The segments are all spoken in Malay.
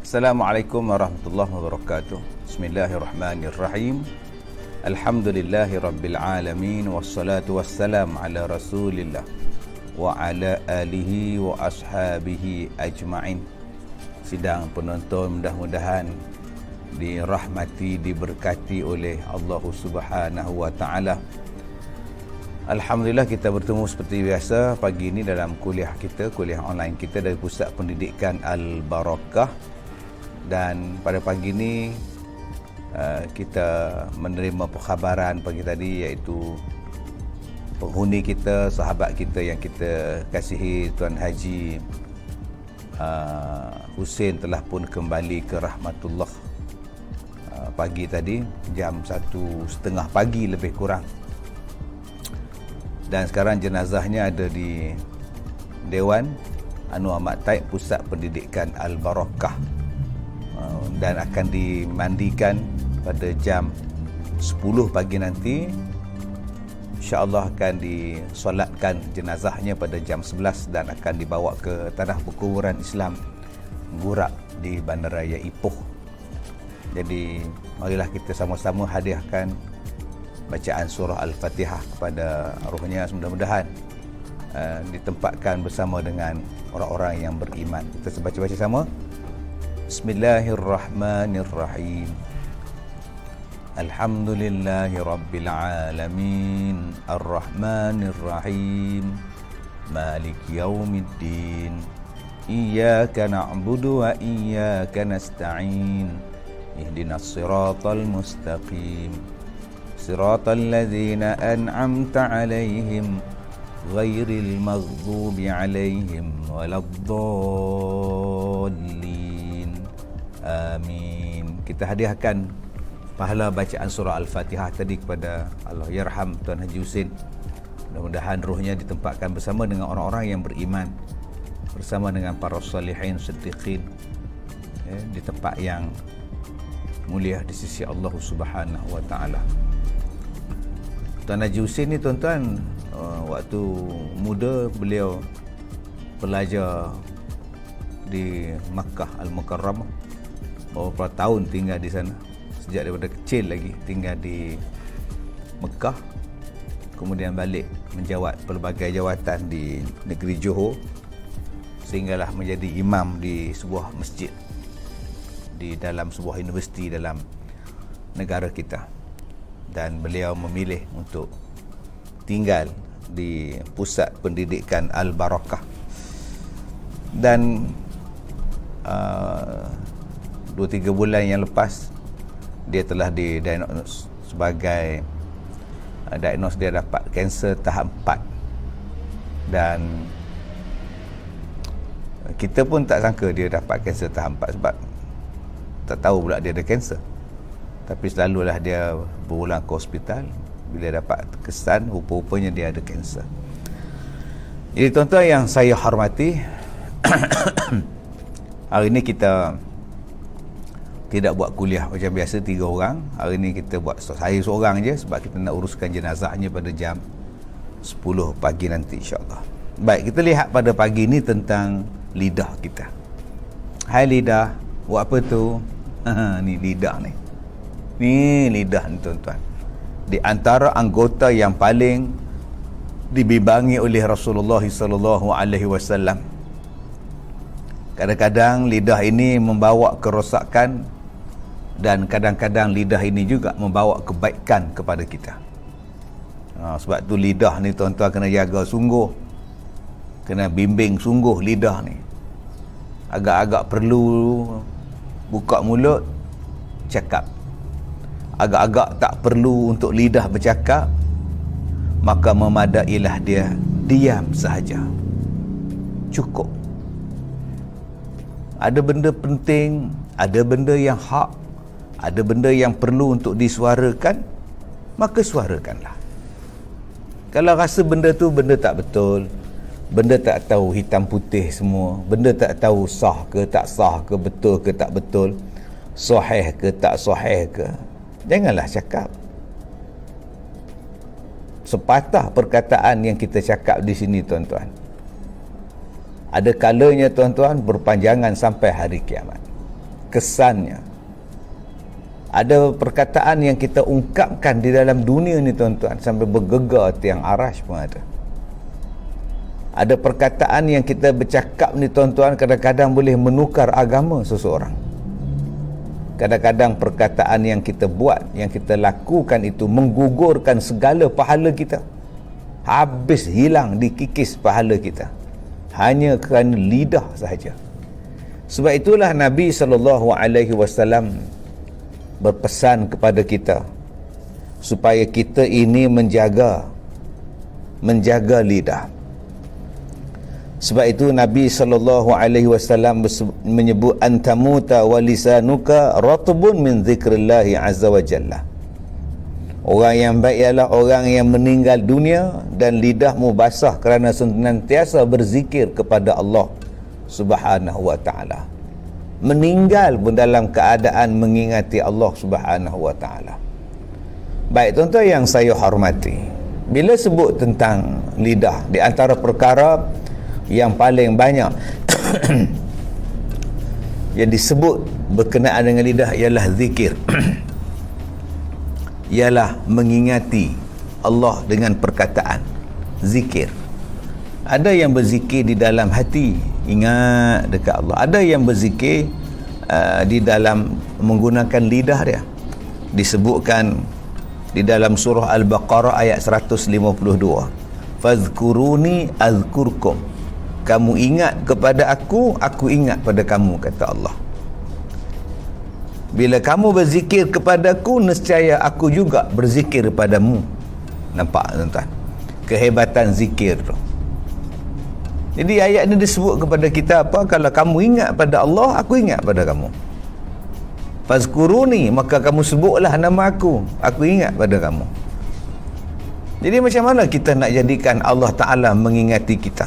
Assalamualaikum warahmatullahi wabarakatuh. Bismillahirrahmanirrahim. Alhamdulillahi rabbil alamin. Wassalatu wassalam ala rasulillah wa ala alihi wa ashabihi ajma'in. Sidang penonton, mudah-mudahan dirahmati, diberkati oleh Allah Subhanahu wa ta'ala. Alhamdulillah, kita bertemu seperti biasa pagi ini dalam kuliah online kita dari Pusat Pendidikan Al-Barakah. Dan pada pagi ini kita menerima perkhabaran pagi tadi, iaitu penghuni kita, sahabat kita yang kita kasihi, Tuan Haji Hussein telah pun kembali ke rahmatullah pagi tadi jam 1:30 pagi lebih kurang. Dan sekarang jenazahnya ada di Dewan Anwar Mat Taib Pusat Pendidikan Al-Barakah, dan akan dimandikan pada jam 10 pagi nanti. InsyaAllah akan disolatkan jenazahnya pada jam 11 dan akan dibawa ke tanah perkuburan Islam Gurak di Bandaraya Ipoh. Jadi marilah kita sama-sama hadiahkan bacaan surah Al-Fatihah kepada rohnya. Mudah-mudahan ditempatkan bersama dengan orang-orang yang beriman. Kita baca-baca sama. Bismillahirrahmanirrahim. Alhamdulillahi rabbil alamin. Ar-Rahmanirrahim. Maliki yaumiddin. Iyyaka na'budu wa iyyaka nasta'in. Ihdinas siratal mustaqim. Siratal ladzina an'amta 'alaihim ghairil maghdubi 'alaihim waladdallin. Amin. Kita hadiahkan pahala bacaan surah Al-Fatihah tadi kepada Allahyarham Tuan Haji Hussein. Mudah-mudahan rohnya ditempatkan bersama dengan orang-orang yang beriman, bersama dengan para salihin siddiqin, di tempat yang mulia di sisi Allah Subhanahu wa ta'ala. Tuan Haji Hussein ni, tuan-tuan, waktu muda beliau pelajar di Makkah Al-Mukarramah, beberapa tahun tinggal di sana. Sejak daripada kecil lagi tinggal di Mekah, kemudian balik menjawat pelbagai jawatan di negeri Johor, sehinggalah menjadi imam di sebuah masjid di dalam sebuah universiti dalam negara kita. Dan beliau memilih untuk tinggal di Pusat Pendidikan Al-Barakah. Dan 2-3 bulan yang lepas dia telah didiagnos sebagai dia dapat kanser tahap 4. Dan kita pun tak sangka dia dapat kanser tahap 4, sebab tak tahu pula dia ada kanser. Tapi selalulah dia berulang ke hospital. Bila dapat kesan, rupa-rupanya dia ada kanser. Jadi tuan-tuan yang saya hormati, hari ini kita tidak buat kuliah macam biasa 3 orang. Hari ini kita buat saya seorang je, sebab kita nak uruskan jenazahnya pada jam 10 pagi nanti, insyaAllah. Baik, kita lihat pada pagi ini tentang lidah kita. Hai lidah, buat apa tu? Ni lidah ni. Ni lidah ni, tuan-tuan. Di antara anggota yang paling dibimbangi oleh Rasulullah sallallahu alaihi wasallam. Kadang-kadang lidah ini membawa kerosakan, dan kadang-kadang lidah ini juga membawa kebaikan kepada kita. Sebab tu lidah ni, tuan-tuan, kena jaga sungguh, kena bimbing sungguh lidah ni. Agak-agak perlu buka mulut cakap, agak-agak tak perlu untuk lidah bercakap, maka memadailah dia diam sahaja, cukup. Ada benda penting, ada benda yang hak, ada benda yang perlu untuk disuarakan, maka suarakanlah. Kalau rasa benda tu benda tak betul, benda tak tahu hitam putih semua, benda tak tahu sah ke tak sah ke, betul ke tak betul, sahih ke tak sahih ke, janganlah cakap. Sepatah perkataan yang kita cakap di sini, tuan-tuan, ada kalanya, tuan-tuan, berpanjangan sampai hari kiamat. kesannya. Ada perkataan yang kita ungkapkan di dalam dunia ni tuan-tuan sampai bergegar tiang arash pun ada. Ada perkataan yang kita bercakap ni tuan-tuan kadang-kadang boleh menukar agama seseorang. Kadang-kadang perkataan yang kita buat, yang kita lakukan itu menggugurkan segala pahala kita. Habis, hilang, dikikis pahala kita hanya kerana lidah sahaja. Sebab itulah Nabi SAW berpesan kepada kita supaya kita ini menjaga lidah. Sebab itu Nabi SAW menyebut antamuta wa lisanuka ratbun min zikrillahi azza wa jalla. Orang yang baik ialah orang yang meninggal dunia dan lidahmu basah kerana senantiasa berzikir kepada Allah Subhanahu wa ta'ala. Meninggal pun dalam keadaan mengingati Allah Subhanahu wa ta'ala. Baik tuan-tuan yang saya hormati, bila sebut tentang lidah, di antara perkara yang paling banyak yang disebut berkenaan dengan lidah ialah zikir. Ialah mengingati Allah dengan perkataan zikir. Ada yang berzikir di dalam hati, ingat dekat Allah. Ada yang berzikir di dalam menggunakan lidah dia. Disebutkan di dalam surah Al-Baqarah ayat 152. Fadhkuruni azkurkum. Kamu ingat kepada aku ingat pada kamu, kata Allah. Bila kamu berzikir kepada aku, nescaya aku juga berzikir padamu. Nampak tuan-tuan kehebatan zikir tu. Jadi ayat ni disebut kepada kita apa? Kalau kamu ingat pada Allah, aku ingat pada kamu. Fazkuruni, maka kamu sebutlah nama aku ingat pada kamu. Jadi macam mana kita nak jadikan Allah Ta'ala mengingati kita?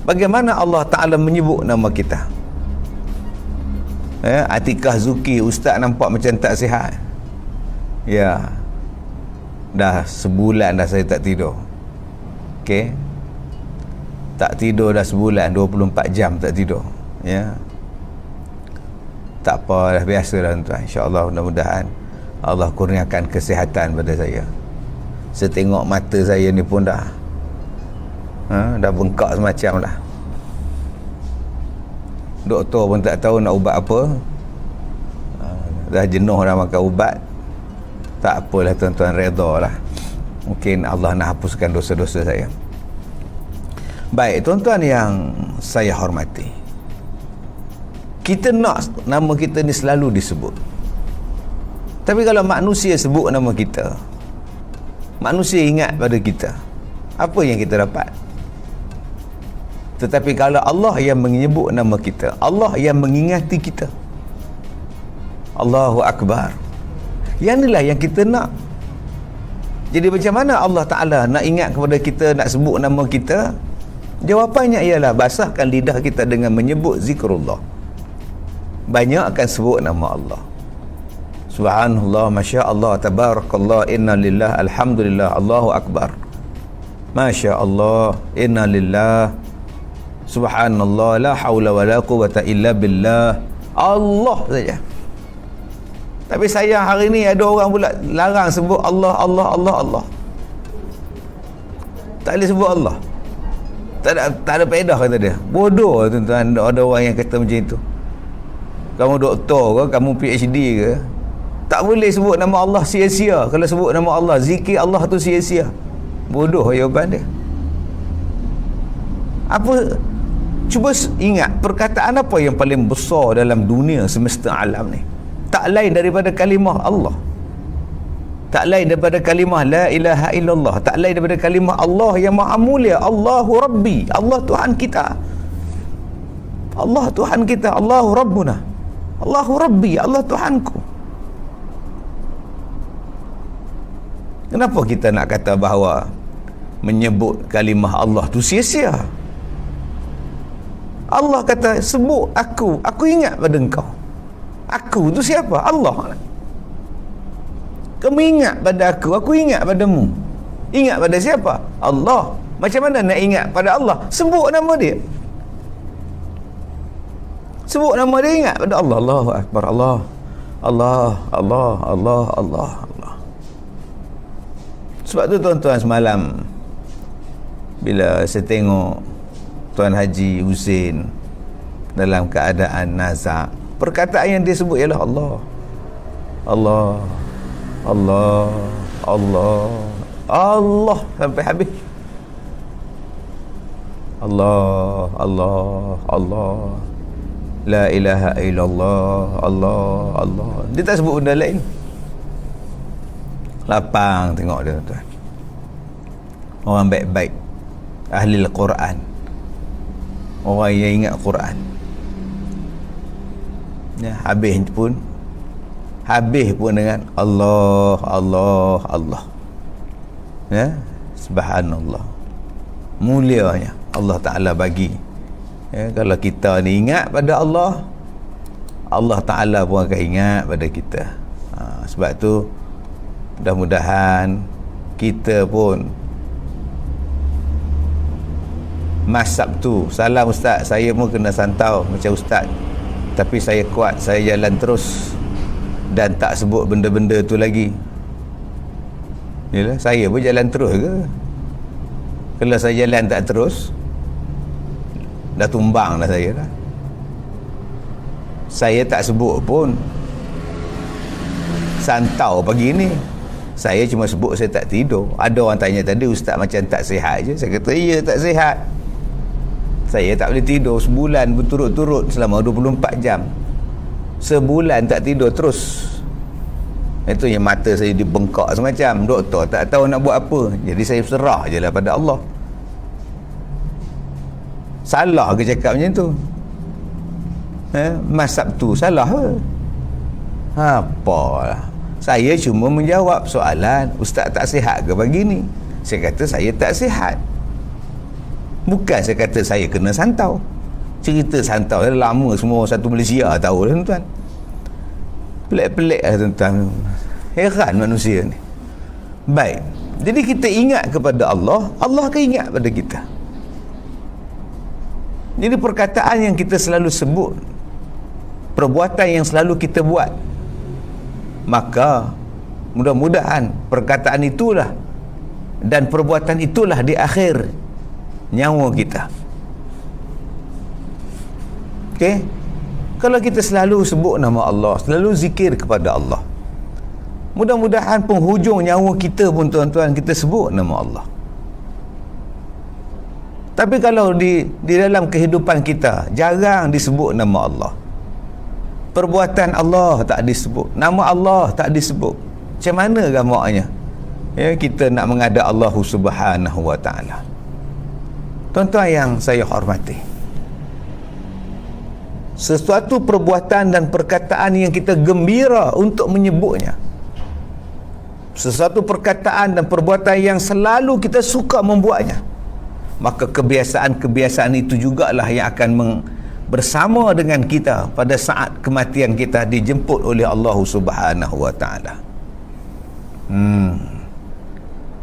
Bagaimana Allah Ta'ala menyebut nama kita? Atikah Zuki, ustaz nampak macam tak sihat. Ya, dah sebulan dah saya tak tidur. Okey, tak tidur dah sebulan, 24 jam tak tidur. Ya, tak apa, dah biasa dah tuan. InsyaAllah mudah-mudahan Allah kurniakan kesihatan pada saya. Saya tengok mata saya ni pun dah bengkak semacam lah. Doktor pun tak tahu nak ubat apa. Dah jenuh dah makan ubat. Tak apalah tuan-tuan, redha lah. Mungkin Allah nak hapuskan dosa-dosa saya. Baik tuan-tuan yang saya hormati, kita nak nama kita ni selalu disebut. Tapi kalau manusia sebut nama kita, manusia ingat pada kita, apa yang kita dapat? Tetapi kalau Allah yang menyebut nama kita, Allah yang mengingati kita, Allahu Akbar, yang inilah yang kita nak. Jadi macam mana Allah Ta'ala nak ingat kepada kita, nak sebut nama kita? Jawapannya ialah basahkan lidah kita dengan menyebut zikrullah. Banyak akan sebut nama Allah. Subhanallah, Masya Allah, Tabarakallah, Inna Lillah, Alhamdulillah, Allahu Akbar, Masya Allah, Inna Lillah, Subhanallah, la hawla wa la quwwata illa billah. Allah saja. Tapi sayang hari ni ada orang pula larang sebut Allah, Allah, Allah, Allah. Tak boleh sebut Allah. Tak ada faedah, kata dia. Bodoh tuan-tuan, ada orang yang kata macam itu. Kamu doktor ke, kamu PhD ke, tak boleh sebut nama Allah sia-sia. Kalau sebut nama Allah, zikir Allah tu sia-sia. Bodoh jawapan dia. Apa? Cuba ingat perkataan apa yang paling besar dalam dunia semesta alam ni? Tak lain daripada kalimah Allah. Tak lain daripada kalimah la ilaha illallah. Tak lain daripada kalimah Allah yang maha mulia. Allahu Rabbi, Allah Tuhan kita. Allah Tuhan kita, Allahu Rabbuna, Allahu Rabbi, Allah Tuhanku. Kenapa kita nak kata bahawa menyebut kalimah Allah tu sia-sia? Allah kata, sebut aku ingat pada engkau. Aku tu siapa? Allah. Kamu ingat pada aku ingat padamu. Ingat pada siapa? Allah. Macam mana nak ingat pada Allah? Sebut nama dia. Sebut nama dia, ingat pada Allah. Allahu Akbar. Allah. Allah. Allah. Allah. Allah. Allah. Sebab tu tuan-tuan, semalam bila saya tengok Tuan Haji Husin dalam keadaan nazak, perkataan yang dia sebut ialah Allah. Allah. Allah. Allah. Allah sampai habis. Allah. Allah. Allah. La ilaha illallah. Allah. Allah. Dia tak sebut benda lain. Lapang tengok dia, tuan. Orang baik-baik, ahli Al-Quran, orang yang ingat Quran, ya, habis pun dengan Allah. Allah. Allah. Ya, subhanallah, mulianya Allah Ta'ala bagi. Ya, kalau kita ni ingat pada Allah, Allah Ta'ala pun akan ingat pada kita. Sebab tu mudah-mudahan kita pun Mas Sabtu, salam Ustaz, saya pun kena santau macam Ustaz, tapi saya kuat, saya jalan terus dan tak sebut benda-benda tu lagi. Yalah, saya pun jalan terus ke? Kalau saya jalan tak terus, dah tumbang dah saya dah. Saya tak sebut pun santau pagi ni, saya cuma sebut saya tak tidur. Ada orang tanya tadi, Ustaz macam tak sihat je. Saya kata ya, tak sihat. Saya tak boleh tidur sebulan berturut-turut selama 24 jam. Sebulan tak tidur terus. Itu yang mata saya dibengkak semacam. Doktor tak tahu nak buat apa. Jadi saya serah je lah pada Allah. Salah ke cakap macam tu? Mas Sabtu salah ke? Apalah. Saya cuma menjawab soalan, Ustaz tak sihat ke pagi ni? Saya kata saya tak sihat. Bukan saya kata saya kena santau. Cerita santau dah lama, semua satu Malaysia tahu dah, tuan. Pelik-pelik lah, tuan. Heran manusia ni. Baik, jadi kita ingat kepada Allah, Allah akan ingat pada kita. Jadi perkataan yang kita selalu sebut, perbuatan yang selalu kita buat, maka mudah-mudahan perkataan itulah dan perbuatan itulah di akhir nyawa kita. Okey, kalau kita selalu sebut nama Allah, selalu zikir kepada Allah, mudah-mudahan penghujung nyawa kita pun, tuan-tuan, kita sebut nama Allah. Tapi kalau di dalam kehidupan kita jarang disebut nama Allah, perbuatan Allah tak disebut, nama Allah tak disebut, macam mana gamaknya ya kita nak menghadap Allah Subhanahu wa ta'ala? Tuan-tuan yang saya hormati, sesuatu perbuatan dan perkataan yang kita gembira untuk menyebutnya, sesuatu perkataan dan perbuatan yang selalu kita suka membuatnya, maka kebiasaan-kebiasaan itu jugalah yang akan bersama dengan kita pada saat kematian kita dijemput oleh Allah Subhanahu wa ta'ala.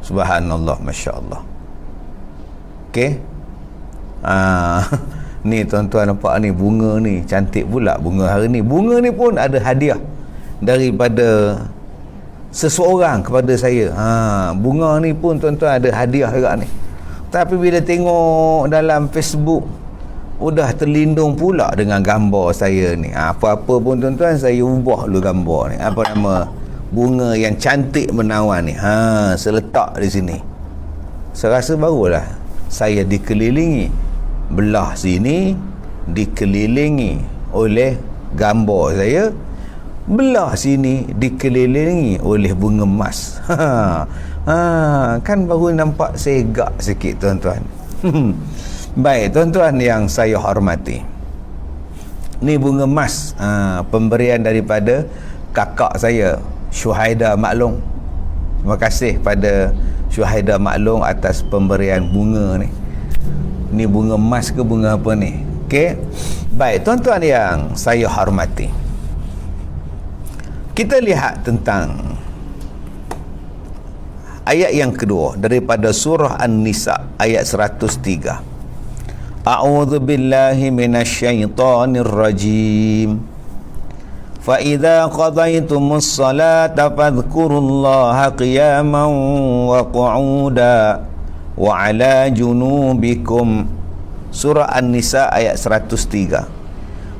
Subhanallah, Masya Allah. Okey. Ni tuan-tuan nampak ni, bunga ni cantik pula, bunga hari ni. Bunga ni pun ada hadiah daripada seseorang kepada saya. Bunga ni pun tuan-tuan ada hadiah juga ni. Tapi bila tengok dalam Facebook, udah terlindung pula dengan gambar saya ni. Apa-apa pun tuan-tuan, saya ubah dulu gambar ni. Apa nama bunga yang cantik menawan ni. Seletak di sini. Saya rasa barulah saya dikelilingi belah sini, dikelilingi oleh gambar saya, belah sini dikelilingi oleh bunga emas. Kan baru nampak segak sikit, tuan-tuan. Baik, tuan-tuan yang saya hormati, ni bunga emas, pemberian daripada kakak saya, Syuhaida Maklong. Terima kasih pada Syuhaida Maklong atas pemberian bunga ni. Ni bunga emas ke bunga apa ni? Okey. Baik, tuan-tuan yang saya hormati, kita lihat tentang ayat yang kedua daripada surah An-Nisa ayat 103. A'udzu billahi minasyaitonir rajim. Fa idza qadaytumus salata fadhkurullaha qiyaman wa qu'uda wa 'ala junubikum. Surah An-Nisa ayat 103.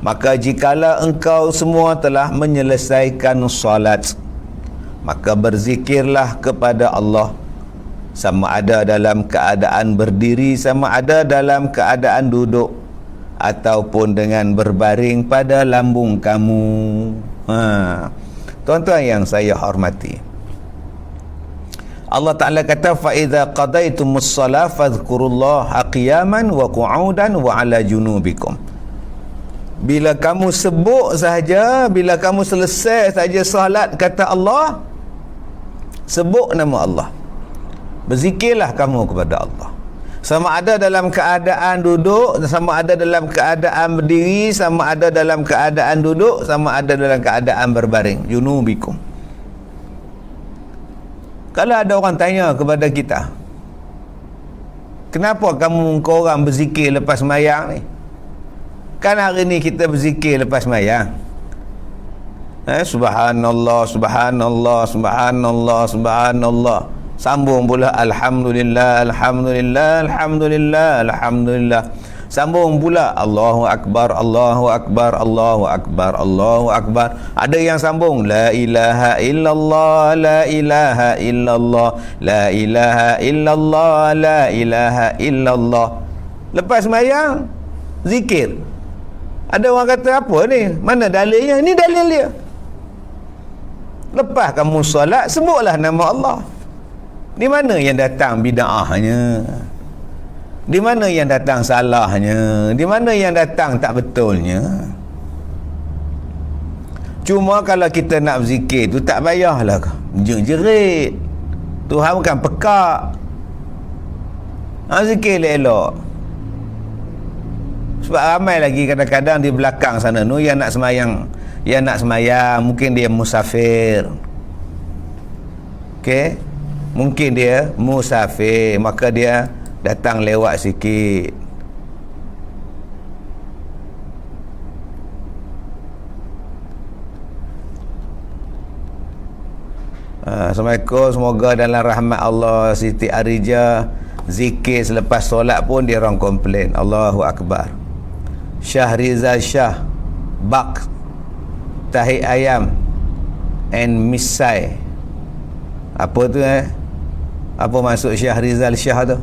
Maka jikalau engkau semua telah menyelesaikan salat, maka berzikirlah kepada Allah, sama ada dalam keadaan berdiri, sama ada dalam keadaan duduk, ataupun dengan berbaring pada lambung kamu. Tuan-tuan yang saya hormati, Allah Ta'ala kata, fa idza qadaitumus shalah fadhkurullaha qiyaman wa qu'udan wa 'ala junubikum. Bila kamu sebut sahaja, bila kamu selesai saja solat, kata Allah, sebut nama Allah, berzikirlah kamu kepada Allah, sama ada dalam keadaan duduk, sama ada dalam keadaan berdiri, sama ada dalam keadaan duduk, sama ada dalam keadaan berbaring. Junubikum. Kalau ada orang tanya kepada kita, kenapa kau orang berzikir lepas sembahyang ni? Kan hari ni kita berzikir lepas sembahyang. Subhanallah, subhanallah, subhanallah, subhanallah. Sambung pula alhamdulillah, alhamdulillah, alhamdulillah, alhamdulillah. Sambung pula Allahu akbar, Allahu akbar, Allahu akbar, Allahu akbar. Ada yang sambung la ilaha illallah, la ilaha illallah, la ilaha illallah, la ilaha illallah. Lepas sembahyang zikir. Ada orang kata, apa ni? Mana dalilnya? Ini dalil dia. Lepas kamu solat, sebutlah nama Allah. Di mana yang datang bid'ahnya? Di mana yang datang salahnya? Di mana yang datang tak betulnya? Cuma kalau kita nak berzikir tu tak payahlah jerit. Tuhan bukan pekak. Zikir elok. Sebab ramai lagi kadang-kadang di belakang sana tu yang nak semayang, mungkin dia musafir. Okey? Mungkin dia musafir, maka dia datang lewat sikit. Assalamualaikum, semoga dalam rahmat Allah Siti Arija zikir selepas solat pun dia orang komplain. Allahu akbar. Syahrizal Shah bak tahi ayam and misai. Apa tu Apa maksud Syahrizal Shah tu?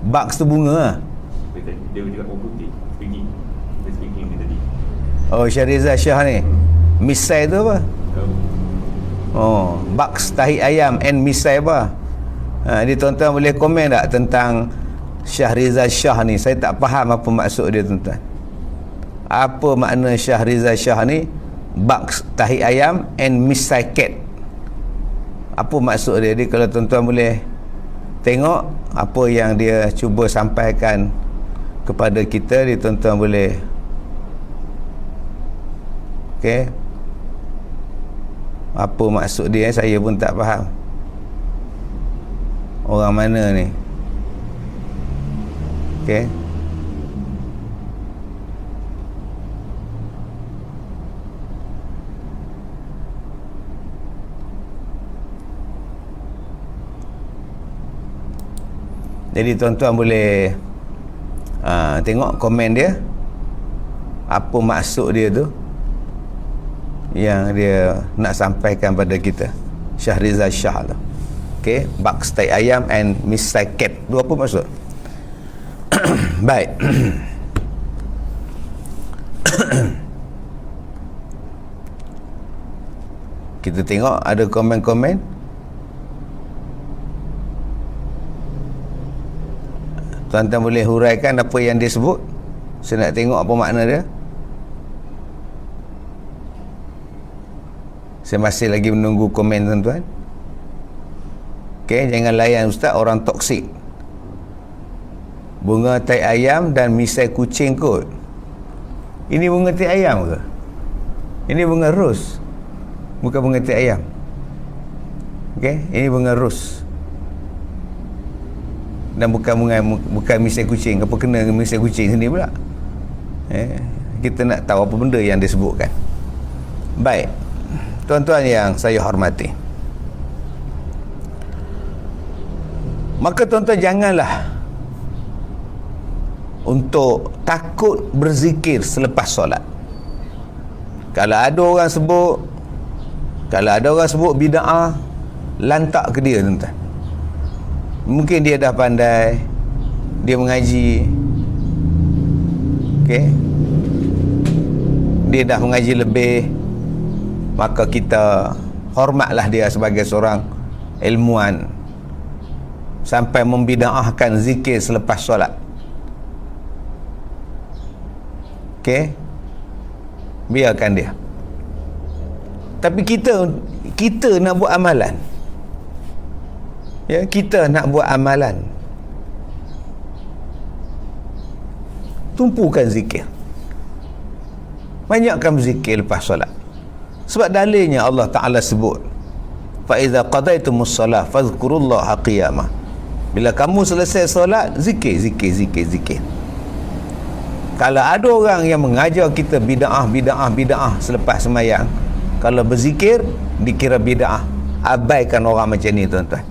Baks tu bunga. Dia juga orang putih speaking ni tadi. Oh, Syahrizal Shah ni. Misai tu apa? Oh, baks tahi ayam and misai apa? Jadi tuan-tuan boleh komen tak tentang Syahrizal Shah ni? Saya tak faham apa maksud dia, tuan-tuan. Apa makna Syahrizal Shah ni? Baks tahi ayam and misai cat. Apa maksud dia? Jadi kalau tuan-tuan boleh tengok apa yang dia cuba sampaikan kepada kita, tuan-tuan boleh. Okey, apa maksud dia? Saya pun tak faham. Orang mana ni? Okey, jadi tuan-tuan boleh tengok komen dia, apa maksud dia tu yang dia nak sampaikan pada kita. Syahrizal Shah tu. Okey, baks tai ayam and misai cat. Dua apa maksud? Baik. Kita tengok ada komen-komen. Tuan-tuan boleh huraikan apa yang dia sebut? Saya nak tengok apa makna dia. Saya masih lagi menunggu komen tuan-tuan. Okey, jangan layan ustaz orang toksik. Bunga tai ayam dan misai kucing kot. Ini bunga tai ayam ke? Ini bunga ros. Bukan bunga tai ayam. Okey, ini bunga ros. Dan bukan misai kucing. Apa kena dengan misai kucing sini pula? Kita nak tahu apa benda yang disebutkan. Baik, tuan-tuan yang saya hormati, maka tuan-tuan janganlah untuk takut berzikir selepas solat. Kalau ada orang sebut bid'ah, lantak ke dia, tuan-tuan. Mungkin dia dah pandai, dia mengaji, okey, dia dah mengaji lebih, maka kita hormatlah dia sebagai seorang ilmuwan sampai membid'ahkan zikir selepas solat. Okey, biarkan dia. Tapi kita nak buat amalan. Ya, kita nak buat amalan. Tumpukan zikir. Banyakkan berzikir lepas solat. Sebab dalilnya Allah Ta'ala sebut, fa iza qadaitumus solah fadhkurullaha qiyamah. Bila kamu selesai solat, zikir. Kalau ada orang yang mengajar kita bid'ah selepas sembahyang, kalau berzikir dikira bid'ah. Abaikan orang macam ni, tuan-tuan.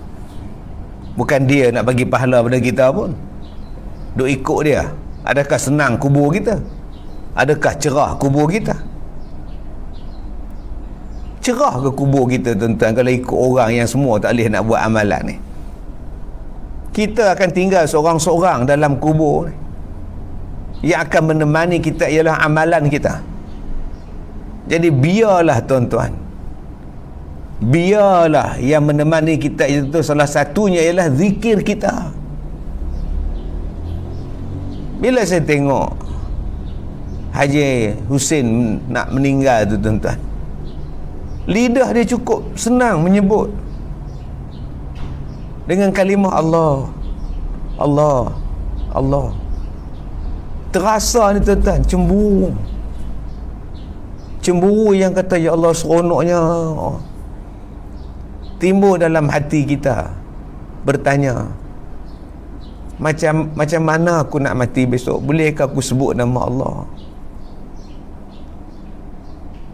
Bukan dia nak bagi pahala pada kita pun. Duk ikut dia. Adakah senang kubur kita? Adakah cerah kubur kita? Cerah ke kubur kita, tuan-tuan, kalau ikut orang yang semua tak boleh nak buat amalan ni? Kita akan tinggal seorang-seorang dalam kubur ni. Yang akan menemani kita ialah amalan kita. Jadi biarlah, tuan-tuan, biarlah yang menemani kita itu salah satunya ialah zikir kita. Bila saya tengok Haji Husin nak meninggal tu, tuan-tuan, lidah dia cukup senang menyebut dengan kalimah Allah, Allah, Allah. Terasa ni, tuan-tuan, cemburu yang kata ya Allah seronoknya timbul dalam hati kita, bertanya, macam mana aku nak mati besok? Bolehkah aku sebut nama Allah?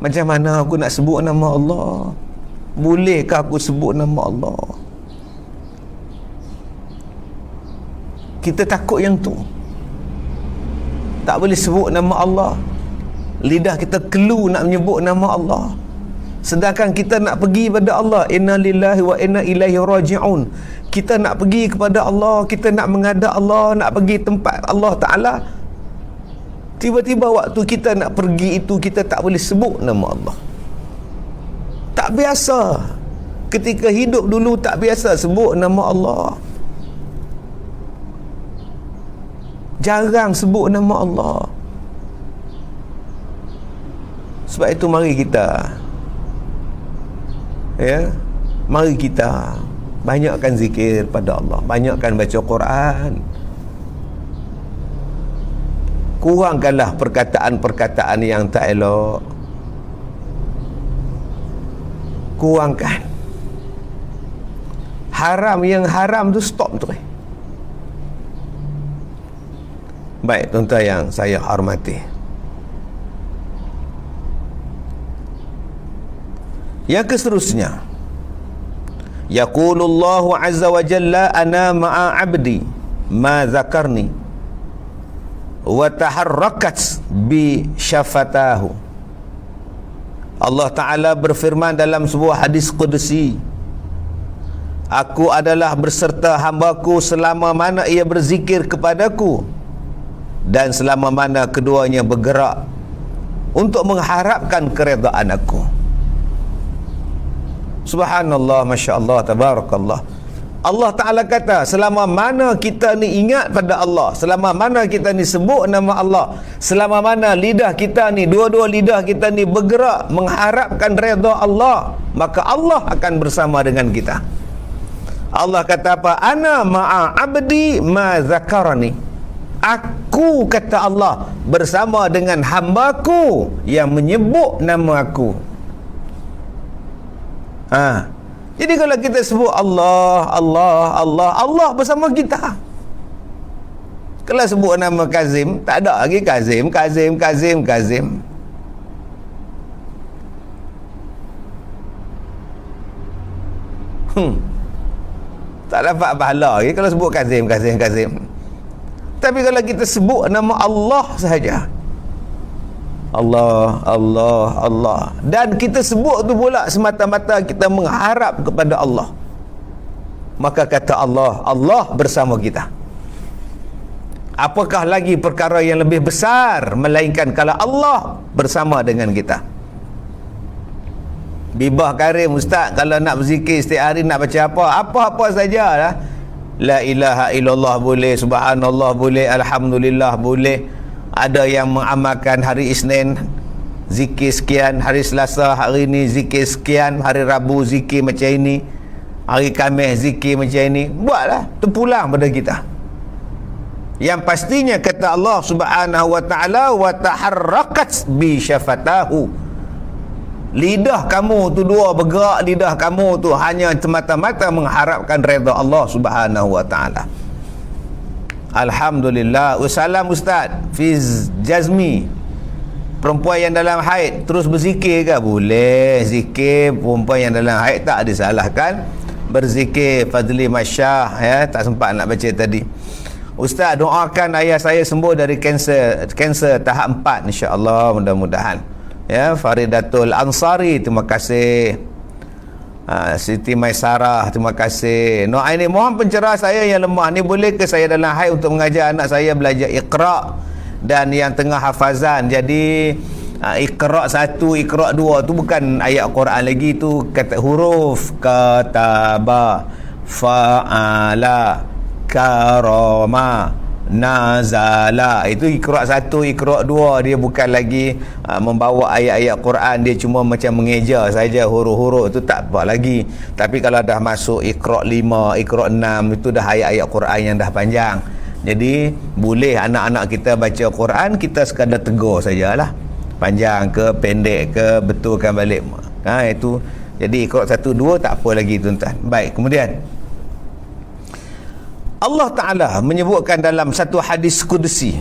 Macam mana aku nak sebut nama Allah? Bolehkah aku sebut nama Allah? Kita takut yang tu. Tak boleh sebut nama Allah. Lidah kita kelu nak menyebut nama Allah. Sedangkan kita nak pergi pada Allah, inna lillahi wa inna ilaihi raji'un. Kita nak pergi kepada Allah, kita nak menghadap Allah, nak pergi tempat Allah Ta'ala. Tiba-tiba waktu kita nak pergi itu, kita tak boleh sebut nama Allah. Tak biasa. Ketika hidup dulu tak biasa sebut nama Allah. Jarang sebut nama Allah. Sebab itu mari kita, mari kita banyakkan zikir pada Allah, banyakkan baca Quran. Kurangkanlah perkataan-perkataan yang tak elok. Kurangkan. Yang haram tu stop tu. Baik, tuan-tuan yang saya hormati, yang seterusnya, yaqulullahu azza wa jalla ana ma'a abdi ma zakarni wa taharrakat bi syafatahu. Allah Ta'ala berfirman dalam sebuah hadis qudsi, aku adalah berserta hambaku selama mana ia berzikir kepadaku dan selama mana keduanya bergerak untuk mengharapkan keredaan aku. Subhanallah, Masya Allah, Tabarakallah. Allah Ta'ala kata, selama mana kita ni ingat pada Allah, selama mana kita ni sebut nama Allah, selama mana lidah kita ni, dua-dua lidah kita ni bergerak mengharapkan redha Allah, maka Allah akan bersama dengan kita. Allah kata apa? Ana ma'a abdi ma zakarani. Aku, kata Allah, bersama dengan hambaku yang menyebut nama aku. Jadi kalau kita sebut Allah, Allah, Allah, Allah bersama kita. Kalau sebut nama Kazim, tak ada lagi Kazim. Tak dapat pahala lagi kalau sebut Kazim. Tapi kalau kita sebut nama Allah sahaja, Allah, dan kita sebut tu pula semata-mata kita mengharap kepada Allah, maka kata Allah bersama kita. Apakah lagi perkara yang lebih besar melainkan kalau Allah bersama dengan kita. Bibah Karim Ustaz, kalau nak berzikir setiap hari, nak baca apa-apa sajalah. La ilaha illallah boleh, subhanallah boleh, alhamdulillah boleh. Ada yang mengamalkan hari Isnin zikir sekian, hari Selasa hari ini zikir sekian, hari Rabu zikir macam ini, hari Khamis zikir macam ini. Buatlah, terpulang pada kita. Yang pastinya kata Allah Subhanahu wa taala, wa taharrakat bi syafatahu. Lidah kamu tu dua bergerak, lidah kamu tu hanya semata-mata mengharapkan redha Allah Subhanahu wa taala. Alhamdulillah. Wassalam Ustaz Fiz Jazmi, perempuan yang dalam haid terus berzikir ke? Boleh zikir. Perempuan yang dalam haid tak disalahkan berzikir. Fadli Masyah, ya, tak sempat nak baca tadi. Ustaz, doakan ayah saya sembuh dari kanser tahap 4 insya-Allah, mudah-mudahan. Ya, Faridatul Ansari, terima kasih. Siti Maisarah, terima kasih. Noaini, mohon pencerah saya yang lemah ni, boleh ke saya dalam haid untuk mengajar anak saya belajar Iqra dan yang tengah hafazan. Jadi Iqra 1, Iqra 2 tu bukan ayat Quran lagi, tu kata huruf kataba, fa'ala, karama, nazala. Itu Iqra 1, Iqra 2. Dia bukan lagi membawa ayat-ayat Quran, dia cuma macam mengeja saja huruf-huruf. Itu tak apa lagi. Tapi kalau dah masuk Iqra 5, Iqra 6, itu dah ayat-ayat Quran yang dah panjang. Jadi boleh anak-anak kita baca Quran, kita sekadar tegur sajalah, panjang ke pendek ke, betulkan balik. Itu. Jadi Iqra 1, 2 tak apa lagi tuan-tuan. Baik, kemudian Allah Ta'ala menyebutkan dalam satu hadis kudusi,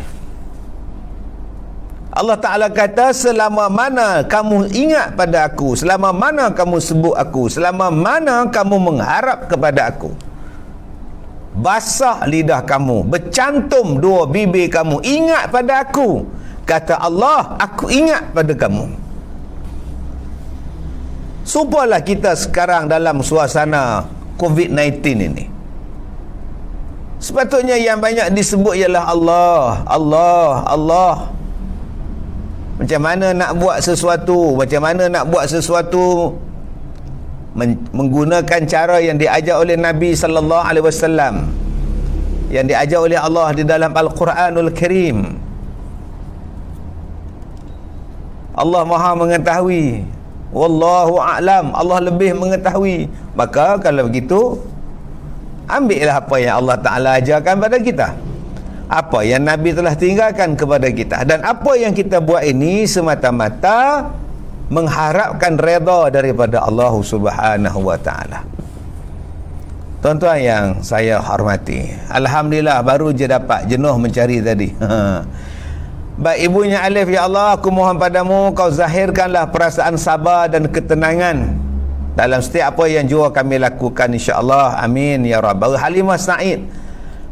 Allah Ta'ala kata, selama mana kamu ingat pada aku, selama mana kamu sebut aku, selama mana kamu mengharap kepada aku, basah lidah kamu, bercantum dua bibir kamu, ingat pada aku, kata Allah, aku ingat pada kamu. Supalah kita sekarang dalam suasana COVID-19 ini, sepatutnya yang banyak disebut ialah Allah, Allah, Allah. Macam mana nak buat sesuatu, menggunakan cara yang diajar oleh Nabi sallallahu alaihi wasallam, yang diajar oleh Allah di dalam Al-Quranul Karim. Allah Maha mengetahui, wallahu a'lam, Allah lebih mengetahui. Maka kalau begitu, ambillah apa yang Allah Ta'ala ajarkan pada kita, apa yang Nabi telah tinggalkan kepada kita, dan apa yang kita buat ini semata-mata mengharapkan redha daripada Allah Subhanahu wa Ta'ala. Tuan-tuan yang saya hormati, alhamdulillah baru je dapat, jenuh mencari tadi. Baik, ibunya Alif, ya Allah, aku mohon padamu, kau zahirkanlah perasaan sabar dan ketenangan dalam setiap apa yang jua kami lakukan, insya-Allah. Amin ya rabbal. Halimah Said,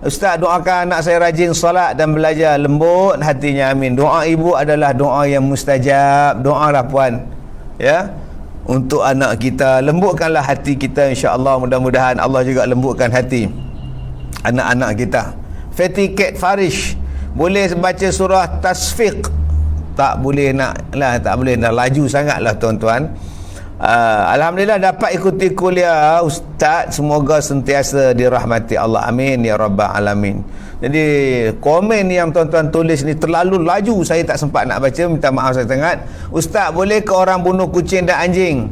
Ustaz, doakan anak saya rajin solat dan belajar, lembut hatinya. Amin. Doa ibu adalah doa yang mustajab. Doalah puan, ya, untuk anak kita. Lembutkanlah hati kita, insya-Allah. Mudah-mudahan Allah juga lembutkan hati anak-anak kita. Fatih Kat Farish, boleh baca surah Tasfiq? Tak boleh nak laju sangatlah tuan-tuan. Alhamdulillah dapat ikuti kuliah Ustaz, semoga sentiasa dirahmati Allah. Amin ya rabbal alamin. Jadi komen yang tuan-tuan tulis ni terlalu laju, saya tak sempat nak baca, minta maaf sangat. Ustaz, boleh ke orang bunuh kucing dan anjing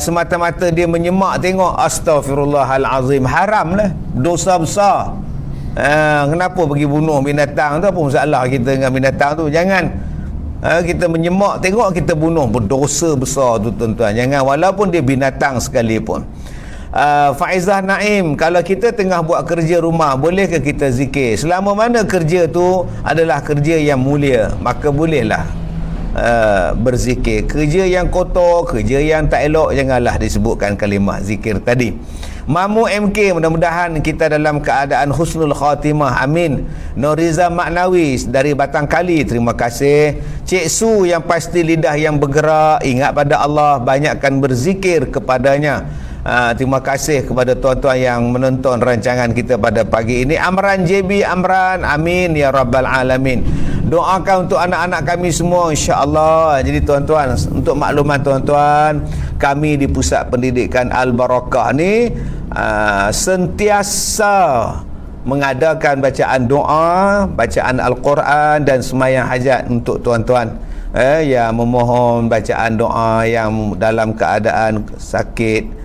semata-mata dia menyemak tengok? Astaghfirullahalazim, haram lah, dosa besar. Kenapa pergi bunuh binatang tu? Apa masalah kita dengan binatang tu? Jangan kita menyemak tengok, kita bunuh, berdosa besar tu tuan-tuan. Jangan, walaupun dia binatang sekalipun. Faizah Naim, kalau kita tengah buat kerja rumah, bolehkah kita zikir? Selama mana kerja tu adalah kerja yang mulia, maka bolehlah berzikir. Kerja yang kotor, kerja yang tak elok, janganlah disebutkan kalimah zikir tadi. Mamu MK, mudah-mudahan kita dalam keadaan husnul khatimah, amin. Noriza Maknawi dari Batang Kali, terima kasih. Cik Su yang pasti lidah yang bergerak, ingat pada Allah, banyakkan berzikir kepadanya. Terima kasih kepada tuan-tuan yang menonton rancangan kita pada pagi ini. Amran JB Amran, amin ya rabbal alamin. Doakan untuk anak-anak kami semua, insya-Allah. Jadi tuan-tuan, untuk makluman tuan-tuan, kami di Pusat Pendidikan Al-Barakah ni sentiasa mengadakan bacaan doa, bacaan Al-Quran dan sembahyang hajat untuk tuan-tuan yang memohon bacaan doa, yang dalam keadaan sakit,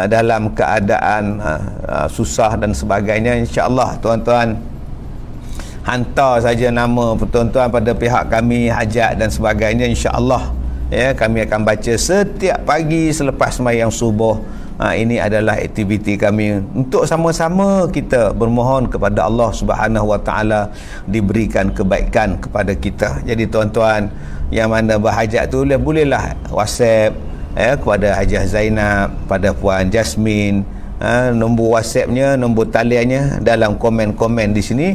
dalam keadaan susah dan sebagainya. InsyaAllah tuan-tuan hantar saja nama tuan-tuan pada pihak kami, hajat dan sebagainya, insya-Allah ya, kami akan baca setiap pagi selepas sembahyang subuh. Ini adalah aktiviti kami untuk sama-sama kita bermohon kepada Allah Subhanahu Wa Taala diberikan kebaikan kepada kita. Jadi tuan-tuan yang mana berhajat tu bolehlah WhatsApp kepada Hajah Zainab, pada Puan Jasmine, nombor WhatsAppnya, nombor taliannya dalam komen-komen di sini.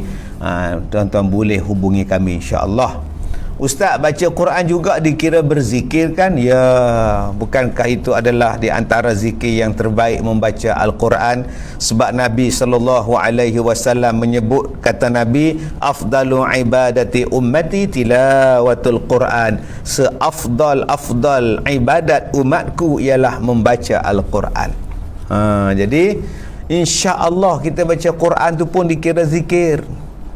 Tuan-tuan boleh hubungi kami, insya-Allah. Ustaz, baca Quran juga dikira berzikir kan? Ya, bukankah itu adalah di antara zikir yang terbaik membaca Al-Quran? Sebab Nabi SAW menyebut, kata Nabi, afdalu ibadati ummati tilawatul Quran. Seafdal ibadat umatku ialah membaca Al-Quran. Jadi insya-Allah kita baca Quran tu pun dikira zikir.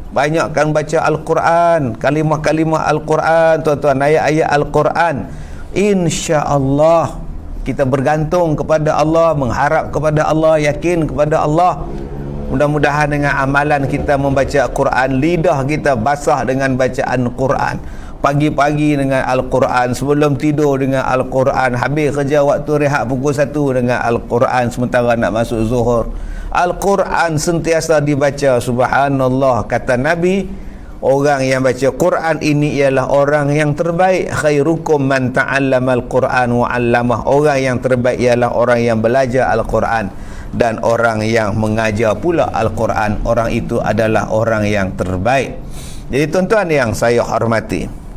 Banyakkan baca Al-Quran, kalimah-kalimah Al-Quran, tuan-tuan, ayat-ayat Al-Quran. InsyaAllah kita bergantung kepada Allah, mengharap kepada Allah, yakin kepada Allah. Mudah-mudahan dengan amalan kita membaca Al-Quran, lidah kita basah dengan bacaan Quran. Pagi-pagi dengan Al-Quran, sebelum tidur dengan Al-Quran, habis kerja waktu rehat pukul 1 dengan Al-Quran, sementara nak masuk zuhur. Al-Quran sentiasa dibaca. Subhanallah, kata Nabi, orang yang baca Quran ini ialah orang yang terbaik. Khairukum man ta'allama al-Quran wa 'allamah. Orang yang terbaik ialah orang yang belajar Al-Quran dan orang yang mengajar pula Al-Quran. Orang itu adalah orang yang terbaik. Jadi tuan-tuan yang saya hormati,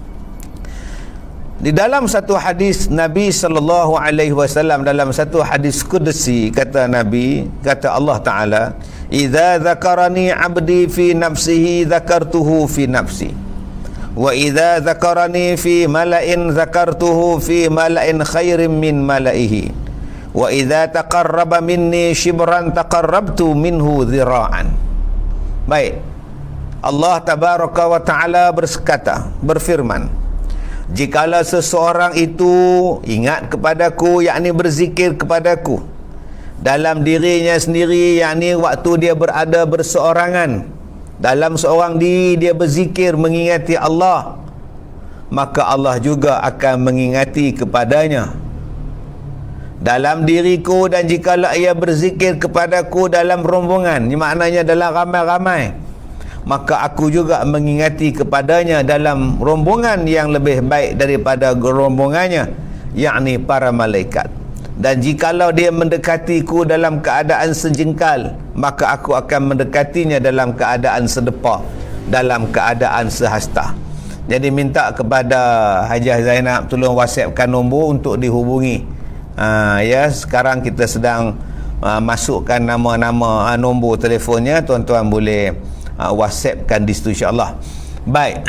di dalam satu hadis Nabi SAW, dalam satu hadis qudsi, kata Nabi, kata Allah Ta'ala, idza dzakarani 'abdi fi nafsihi dzakartuhu fi nafsi, wa idza dzakarani fi mala'in dzakartuhu fi mala'in khairin min mala'ihi, wa idza taqarraba minni shibran taqarrabtu minhu dhira'an. Baik, Allah Tabaraka wa Ta'ala berfirman, jikalau seseorang itu ingat kepadaku, yakni berzikir kepadaku dalam dirinya sendiri, yakni waktu dia berada berseorangan dalam seorang diri, dia berzikir mengingati Allah, maka Allah juga akan mengingati kepadanya dalam diriku. Dan jikalau ia berzikir kepadaku dalam rombongan, maknanya dalam ramai-ramai, maka aku juga mengingati kepadanya dalam rombongan yang lebih baik daripada rombongannya, yakni para malaikat. Dan jikalau dia mendekatiku dalam keadaan sejengkal, maka aku akan mendekatinya dalam keadaan sedepa, dalam keadaan sehasta. Jadi minta kepada Hajah Zainab tolong WhatsAppkan nombor untuk dihubungi. Ya, sekarang kita sedang masukkan nama-nama, nombor telefonnya, tuan-tuan boleh WhatsAppkan di situ, insya-Allah. Baik.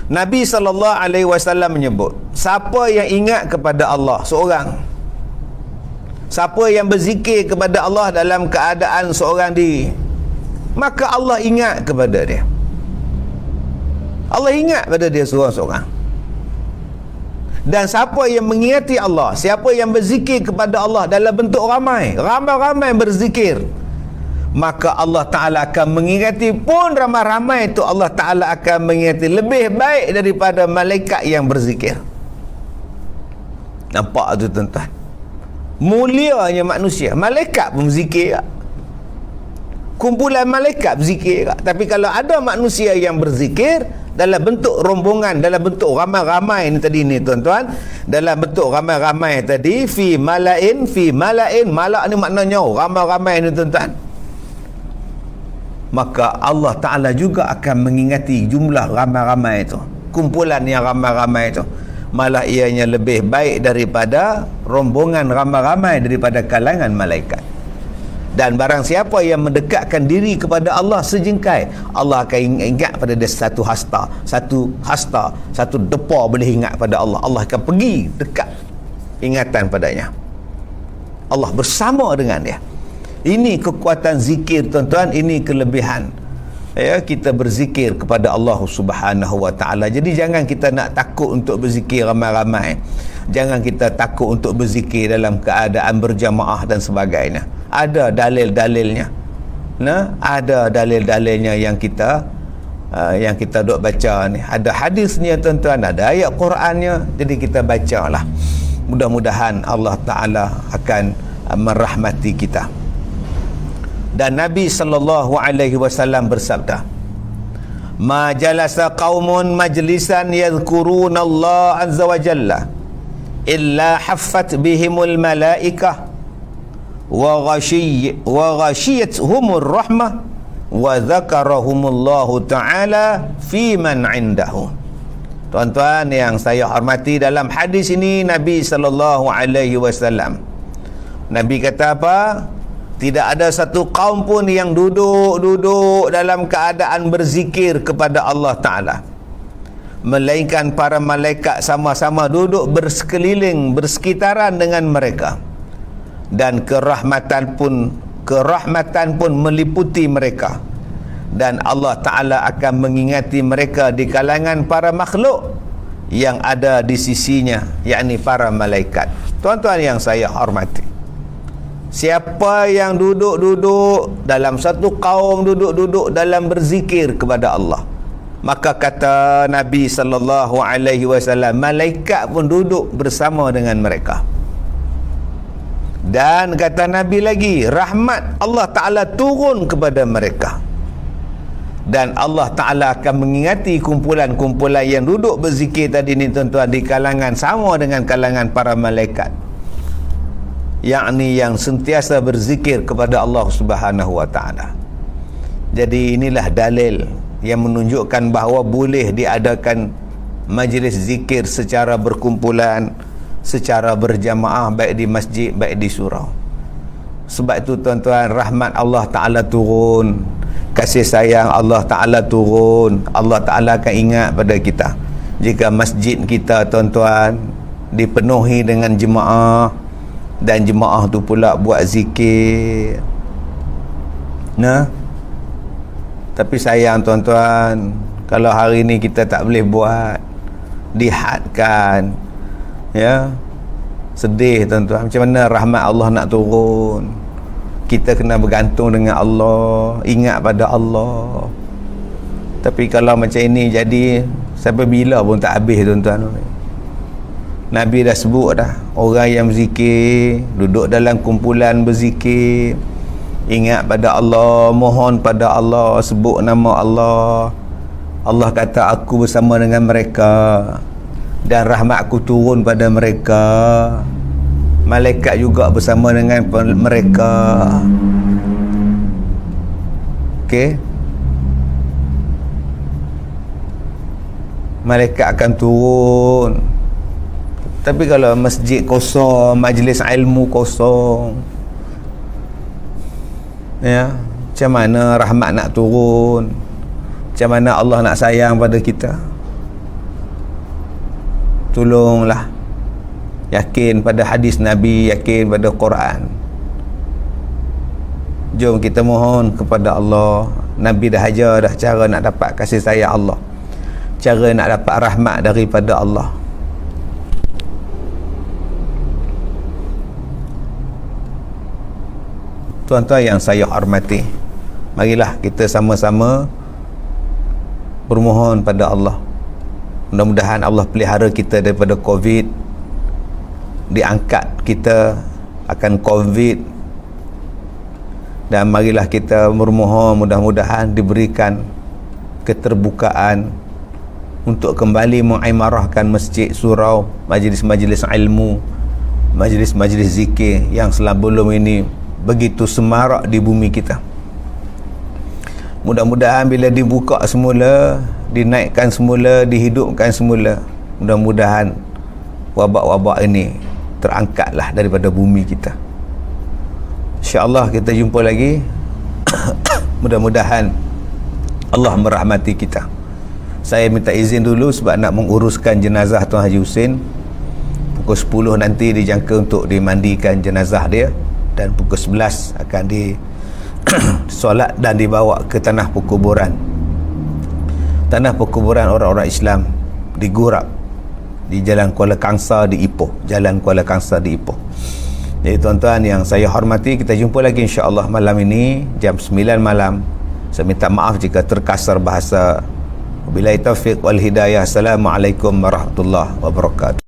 Nabi SAW menyebut, siapa yang ingat kepada Allah seorang, siapa yang berzikir kepada Allah dalam keadaan seorang diri, maka Allah ingat kepada dia. Allah ingat pada dia seorang-seorang. Dan siapa yang mengingati Allah, siapa yang berzikir kepada Allah dalam bentuk ramai berzikir, maka Allah Ta'ala akan mengingati pun ramai-ramai itu. Allah Ta'ala akan mengingati lebih baik daripada malaikat yang berzikir. Nampak tu tuan-tuan? Mulianya manusia. Malaikat pun berzikir. Kumpulan malaikat berzikir. Tapi kalau ada manusia yang berzikir dalam bentuk rombongan, dalam bentuk ramai-ramai ni tadi ni tuan-tuan, dalam bentuk ramai-ramai tadi, fi malain, malak ni maknanya ramai-ramai ni tuan-tuan, maka Allah Ta'ala juga akan mengingati jumlah ramai-ramai itu, kumpulan yang ramai-ramai itu, malah ianya lebih baik daripada rombongan ramai-ramai daripada kalangan malaikat. Dan barang siapa yang mendekatkan diri kepada Allah sejengkai, Allah akan ingat pada dia satu depa boleh ingat pada Allah. Allah akan pergi dekat ingatan padanya. Allah bersama dengan dia. Ini kekuatan zikir tuan-tuan, ini kelebihan. Ya, kita berzikir kepada Allah Subhanahu wa taala. Jadi jangan kita nak takut untuk berzikir ramai-ramai. Jangan kita takut untuk berzikir dalam keadaan berjamaah dan sebagainya. Ada dalil-dalilnya. Nah, ada dalil-dalilnya yang kita duk baca ni. Ada hadisnya tuan-tuan, ada ayat Qurannya. Jadi kita bacalah. Mudah-mudahan Allah Taala akan merahmati kita. Dan Nabi sallallahu alaihi wasallam bersabda, "Ma jalasa qaumun majlisan yadhkuruna Allah azza wa jalla illa haffat bihimul malaikah wa ghashiyatuhumur rahmah wa dzakarahumullahu ta'ala fi man 'indahu." Tuan-tuan yang saya hormati, dalam hadis ini Nabi sallallahu alaihi wasallam, Nabi kata apa? Tidak ada satu kaum pun yang duduk dalam keadaan berzikir kepada Allah Ta'ala, melainkan para malaikat sama-sama duduk bersekeliling, bersekitaran dengan mereka, dan kerahmatan pun meliputi mereka, dan Allah Ta'ala akan mengingati mereka di kalangan para makhluk yang ada di sisinya, yakni para malaikat. Tuan-tuan yang saya hormati, siapa yang duduk dalam satu kaum, duduk dalam berzikir kepada Allah, maka kata Nabi sallallahu alaihi wasallam, malaikat pun duduk bersama dengan mereka. Dan kata Nabi lagi, rahmat Allah Ta'ala turun kepada mereka, dan Allah Ta'ala akan mengingati kumpulan-kumpulan yang duduk berzikir tadi ni tuan-tuan, di kalangan sama dengan kalangan para malaikat, yakni yang sentiasa berzikir kepada Allah Subhanahu wa taala. Jadi inilah dalil yang menunjukkan bahawa boleh diadakan majlis zikir secara berkumpulan, secara berjamaah, baik di masjid, baik di surau. Sebab itu tuan-tuan, rahmat Allah Ta'ala turun, kasih sayang Allah Ta'ala turun. Allah Ta'ala akan ingat pada kita jika masjid kita tuan-tuan dipenuhi dengan jemaah, dan jemaah tu pula buat zikir. Nah, tapi sayang tuan-tuan, kalau hari ni kita tak boleh buat, dihadkan, ya, sedih tuan-tuan. Macam mana rahmat Allah nak turun? Kita kena bergantung dengan Allah, ingat pada Allah. Tapi kalau macam ini jadi, sampai bila pun tak habis tuan-tuan. Nabi dah sebut dah, orang yang berzikir, duduk dalam kumpulan berzikir, ingat pada Allah, mohon pada Allah, sebut nama Allah. Allah kata, aku bersama dengan mereka, dan rahmat aku turun pada mereka. Malaikat juga bersama dengan mereka. Okey, malaikat akan turun. Tapi kalau masjid kosong, majlis ilmu kosong, ya, macam mana rahmat nak turun? Macam mana Allah nak sayang pada kita? Tolonglah yakin pada hadis Nabi, yakin pada Quran. Jom kita mohon kepada Allah. Nabi dah ajar dah cara nak dapat kasih sayang Allah, cara nak dapat rahmat daripada Allah. Tuan-tuan yang saya hormati, marilah kita sama-sama bermohon pada Allah. Mudah-mudahan Allah pelihara kita daripada COVID, diangkat kita akan COVID, dan marilah kita bermohon mudah-mudahan diberikan keterbukaan untuk kembali mengimarahkan masjid, surau, majlis-majlis ilmu, majlis-majlis zikir yang sebelum ini begitu semarak di bumi kita. Mudah-mudahan bila dibuka semula, dinaikkan semula, dihidupkan semula, mudah-mudahan wabak-wabak ini terangkatlah daripada bumi kita. InsyaAllah kita jumpa lagi. Mudah-mudahan Allah merahmati kita. Saya minta izin dulu sebab nak menguruskan jenazah Tuan Haji Husin. Pukul 10 nanti dijangka untuk dimandikan jenazah dia, dan pukul 11 akan solat dan dibawa ke tanah perkuburan. Tanah perkuburan orang-orang Islam di Gurab, di Jalan Kuala Kangsar di Ipoh. Jalan Kuala Kangsar di Ipoh. Jadi tuan-tuan yang saya hormati, kita jumpa lagi insya-Allah malam ini jam 9 malam. Saya minta maaf jika terkasar bahasa. Wabillahi taufiq wal hidayah. Assalamualaikum warahmatullahi wabarakatuh.